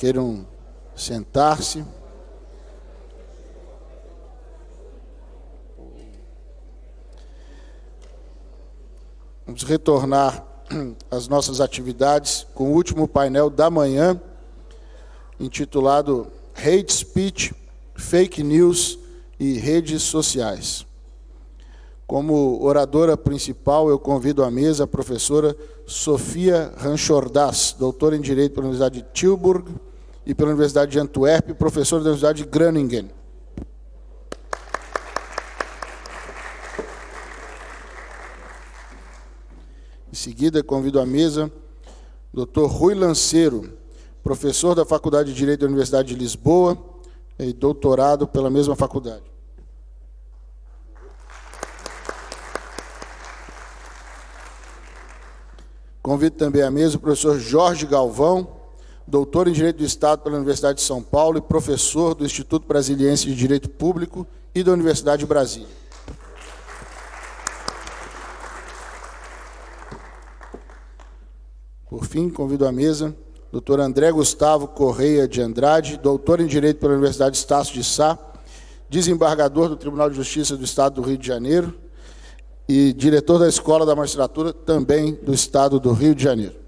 queiram sentar-se. Vamos retornar às nossas atividades com o último painel da manhã, intitulado Hate Speech, Fake News e Redes Sociais. Como oradora principal, eu convido à mesa a professora Sofia Ranchordas, doutora em Direito pela Universidade de Tilburg e pela Universidade de Antuérpia, e professora da Universidade de Groningen. Em seguida, convido à mesa o Dr. Rui Lanceiro, professor da Faculdade de Direito da Universidade de Lisboa e doutorado pela mesma faculdade. Convido também à mesa o professor Jorge Galvão, doutor em Direito do Estado pela Universidade de São Paulo e professor do Instituto Brasiliense de Direito Público e da Universidade de Brasília. Por fim, convido à mesa o Dr. André Gustavo Correia de Andrade, doutor em Direito pela Universidade Estácio de Sá, desembargador do Tribunal de Justiça do Estado do Rio de Janeiro e diretor da Escola da Magistratura, também do Estado do Rio de Janeiro.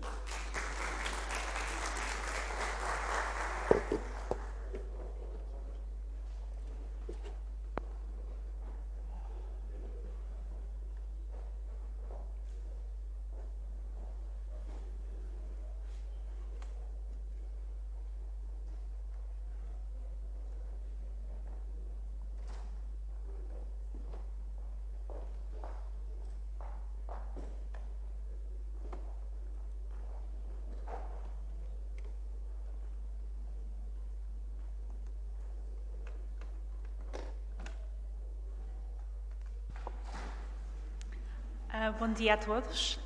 Bom dia a todos.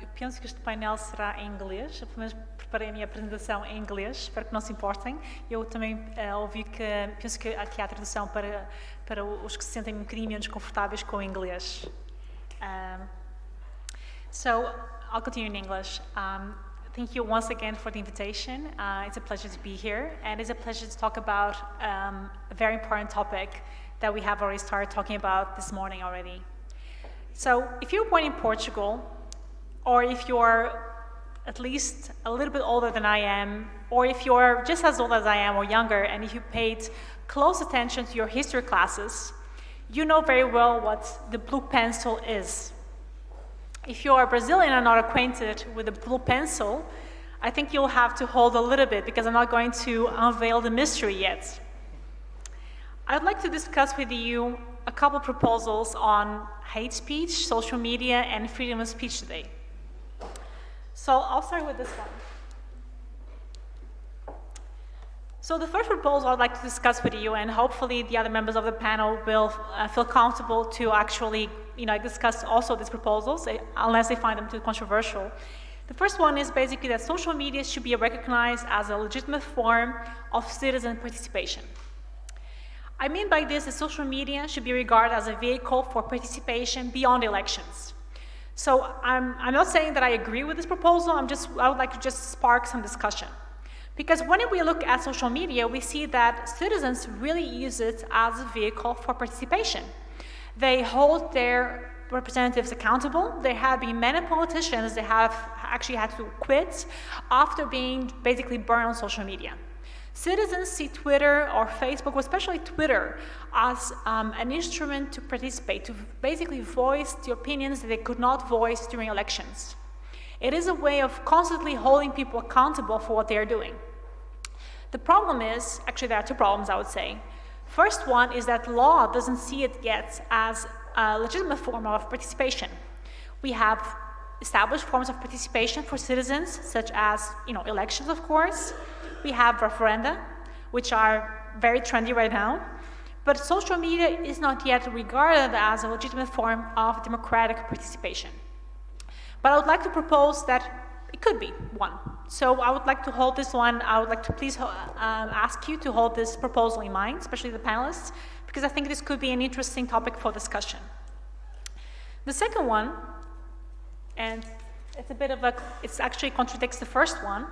Eu penso que este painel será em inglês. Eu pelo menos preparei a minha apresentação em inglês, espero que não se importem. Eu também ouvi que, penso que aqui há tradução para os que se sentem um bocadinho menos confortáveis com o inglês. So, I'll continue in English. Thank you once again for the invitation. It's a pleasure to be here, and it's a pleasure to talk about a very important topic that we have already started talking about this morning already. So, if you're born in Portugal, or if you're at least a little bit older than I am, or if you're just as old as I am or younger, and if you paid close attention to your history classes, you know very well what the blue pencil is. If you are Brazilian and not acquainted with the blue pencil, I think you'll have to hold a little bit because I'm not going to unveil the mystery yet. I'd like to discuss with you a couple proposals on hate speech, social media, and freedom of speech today. So I'll start with this one. So the first proposal I'd like to discuss with you, and hopefully the other members of the panel will feel comfortable to actually, discuss also these proposals, unless they find them too controversial. The first one is basically that social media should be recognized as a legitimate form of citizen participation. I mean by this that social media should be regarded as a vehicle for participation beyond elections. So I'm not saying that I agree with this proposal, I would like to just spark some discussion. Because when we look at social media, we see that citizens really use it as a vehicle for participation. They hold their representatives accountable. There have been many politicians that have actually had to quit after being basically burned on social media. Citizens see Twitter or Facebook, especially Twitter, as an instrument to participate, to basically voice the opinions that they could not voice during elections. It is a way of constantly holding people accountable for what they are doing. The problem is, actually there are two problems I would say. First one is that law doesn't see it yet as a legitimate form of participation. We have established forms of participation for citizens, such as elections, of course. We have referenda, which are very trendy right now, but social media is not yet regarded as a legitimate form of democratic participation. But I would like to propose that it could be one. So I would like to hold this one, I would like to please ask you to hold this proposal in mind, especially the panelists, because I think this could be an interesting topic for discussion. The second one, and it actually contradicts the first one,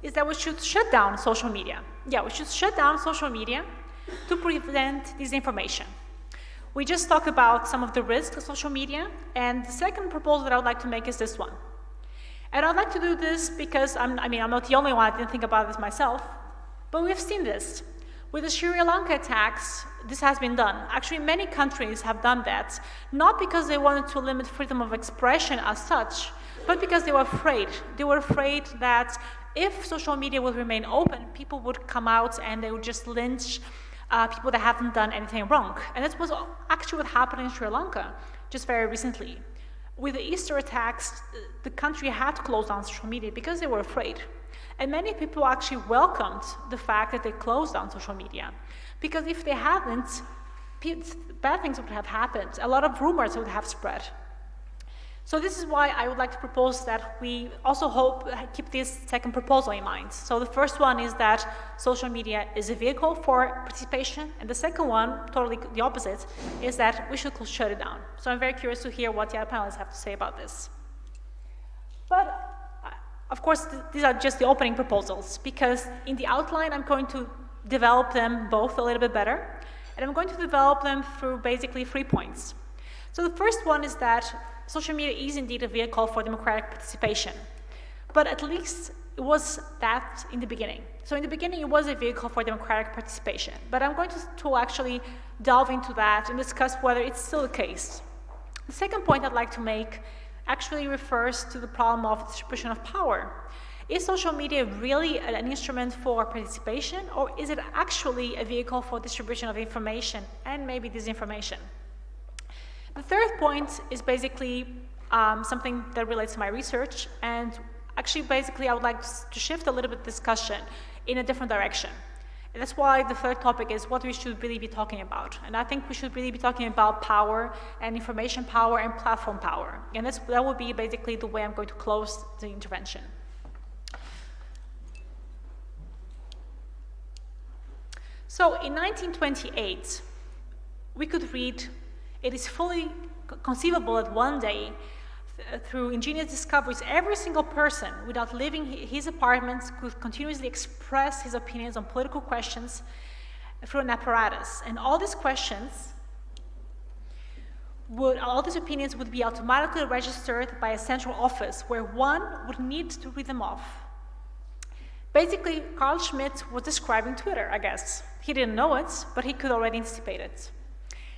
is that we should shut down social media. Yeah, we should shut down social media to prevent disinformation. We just talked about some of the risks of social media, and the second proposal that I would like to make is this one. And I'd like to do this because, I'm not the only one, I didn't think about this myself, but we've seen this. With the Sri Lanka attacks, this has been done. Actually, many countries have done that, not because they wanted to limit freedom of expression as such, but because they were afraid. They were afraid that if social media would remain open, people would come out and they would just lynch people that haven't done anything wrong. And that was actually what happened in Sri Lanka just very recently. With the Easter attacks, the country had to close down social media because they were afraid. And many people actually welcomed the fact that they closed down social media. Because if they hadn't, bad things would have happened. A lot of rumors would have spread. So this is why I would like to propose that we also keep this second proposal in mind. So the first one is that social media is a vehicle for participation, and the second one, totally the opposite, is that we should shut it down. So I'm very curious to hear what the other panelists have to say about this. But of course, these are just the opening proposals, because in the outline, I'm going to develop them both a little bit better, and I'm going to develop them through basically 3 points. So the first one is that social media is indeed a vehicle for democratic participation, but at least it was that in the beginning. So in the beginning, it was a vehicle for democratic participation, but I'm going to actually delve into that and discuss whether it's still the case. The second point I'd like to make actually refers to the problem of distribution of power. Is social media really an instrument for participation, or is it actually a vehicle for distribution of information and maybe disinformation? The third point is basically something that relates to my research, and actually basically I would like to shift a little bit discussion in a different direction. And that's why the third topic is what we should really be talking about. And I think we should really be talking about power and information power and platform power. And that will be basically the way I'm going to close the intervention. So in 1928, we could read, "It is fully conceivable that one day, through ingenious discoveries, every single person, without leaving his apartment, could continuously express his opinions on political questions through an apparatus. And all these opinions would be automatically registered by a central office where one would need to read them off." Basically, Carl Schmitt was describing Twitter, I guess. He didn't know it, but he could already anticipate it.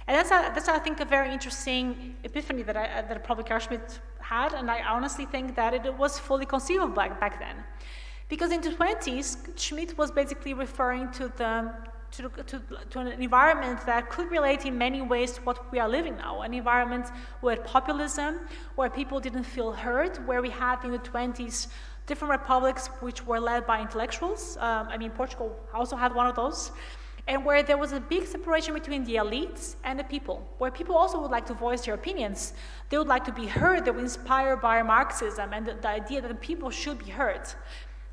And that's I think, a very interesting epiphany that probably Carl Schmitt had, and I honestly think that it was fully conceivable back then. Because in the 20s, Schmitt was basically referring to an environment that could relate in many ways to what we are living now, an environment where populism, where people didn't feel heard, where we had in the 20s different republics which were led by intellectuals. Portugal also had one of those. And where there was a big separation between the elites and the people, where people also would like to voice their opinions. They would like to be heard. They were inspired by Marxism and the idea that the people should be heard.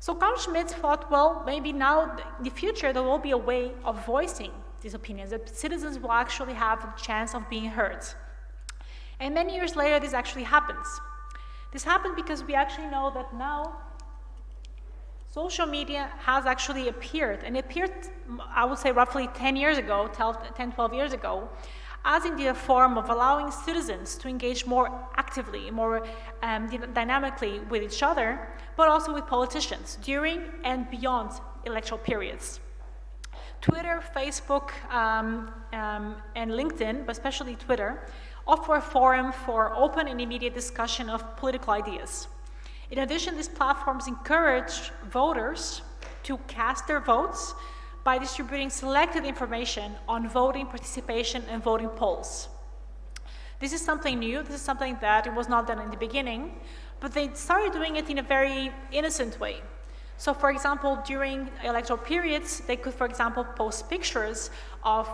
So Carl Schmitt thought, well, maybe now in the future there will be a way of voicing these opinions, that citizens will actually have a chance of being heard. And many years later, this actually happens. This happened because we actually know that now social media has actually appeared, and it appeared, I would say, roughly 10 years ago, 10, 12 years ago, as indeed a form of allowing citizens to engage more actively, more dynamically with each other, but also with politicians during and beyond electoral periods. Twitter, Facebook, and LinkedIn, but especially Twitter, offer a forum for open and immediate discussion of political ideas. In addition, these platforms encourage voters to cast their votes by distributing selected information on voting participation and voting polls. This is something new. This is something that it was not done in the beginning, but they started doing it in a very innocent way. So, for example, during electoral periods, they could, for example, post pictures of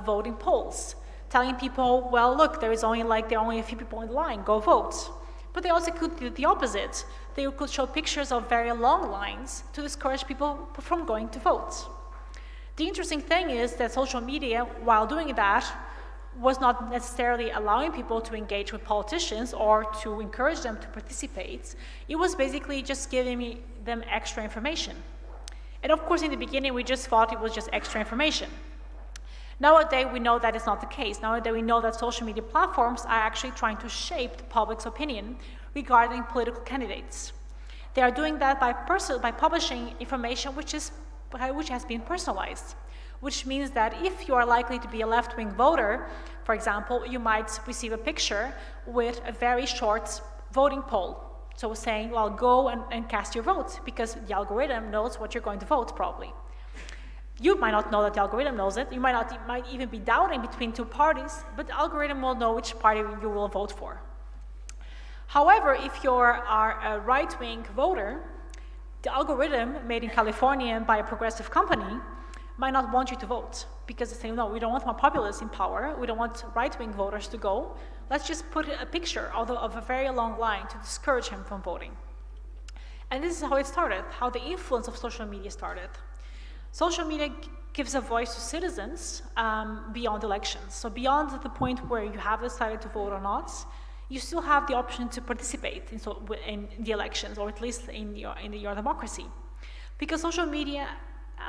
voting polls, telling people, well, look, there are only a few people in line, go vote. But they also could do the opposite. They could show pictures of very long lines to discourage people from going to vote. The interesting thing is that social media, while doing that, was not necessarily allowing people to engage with politicians or to encourage them to participate. It was basically just giving them extra information. And of course, in the beginning, we just thought it was just extra information. Nowadays, we know that is not the case. Nowadays, we know that social media platforms are actually trying to shape the public's opinion regarding political candidates. They are doing that by publishing information which has been personalized, which means that if you are likely to be a left-wing voter, for example, you might receive a picture with a very short voting poll. So saying, well, go and cast your vote, because the algorithm knows what you're going to vote, probably. You might not know that the algorithm knows it. You might even be doubting between two parties, but the algorithm will know which party you will vote for. However, if you are a right-wing voter, the algorithm made in California by a progressive company might not want you to vote, because they say, no, we don't want more populists in power. We don't want right-wing voters to go. Let's just put a picture of a very long line to discourage him from voting. And this is how it started, how the influence of social media started. Social media gives a voice to citizens beyond elections. So beyond the point where you have decided to vote or not, you still have the option to participate in the elections, or at least in your democracy. Because social media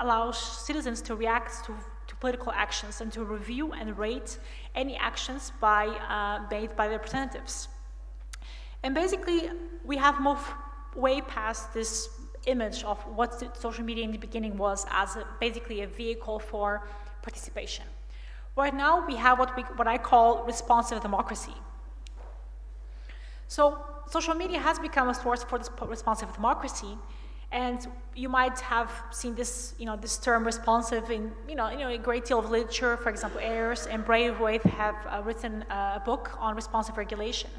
allows citizens to react to political actions and to review and rate any actions made by their representatives. And basically, we have moved way past this image of what social media in the beginning was as basically a vehicle for participation. Right now, we have what I call responsive democracy. So social media has become a source for this responsive democracy, and you might have seen this, this term responsive in, a great deal of literature. For example, Ayers and Braithwaite have written a book on responsive regulation.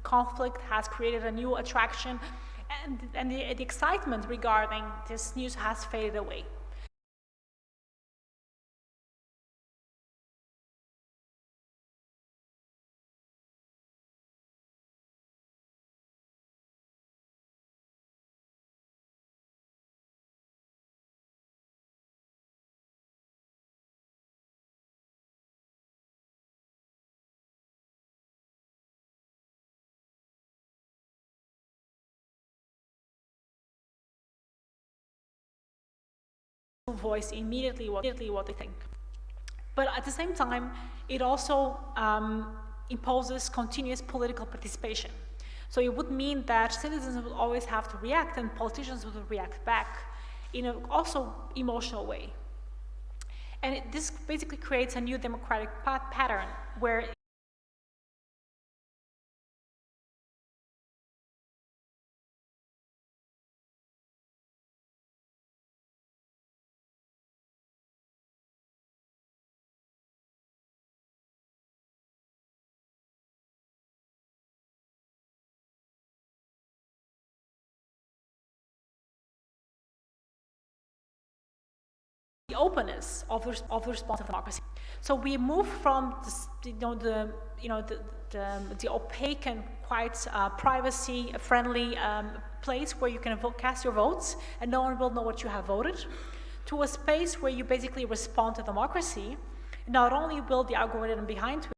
Conflict has created a new attraction, and the excitement regarding this news has faded away. Voice immediately what they think. But at the same time, it also imposes continuous political participation. So it would mean that citizens would always have to react, and politicians would react back in an also emotional way. And this basically creates a new democratic pattern where the openness of the responsive democracy. So we move from this, the opaque and quite privacy-friendly place where you can cast your votes and no one will know what you have voted, to a space where you basically respond to democracy. Not only will the algorithm behind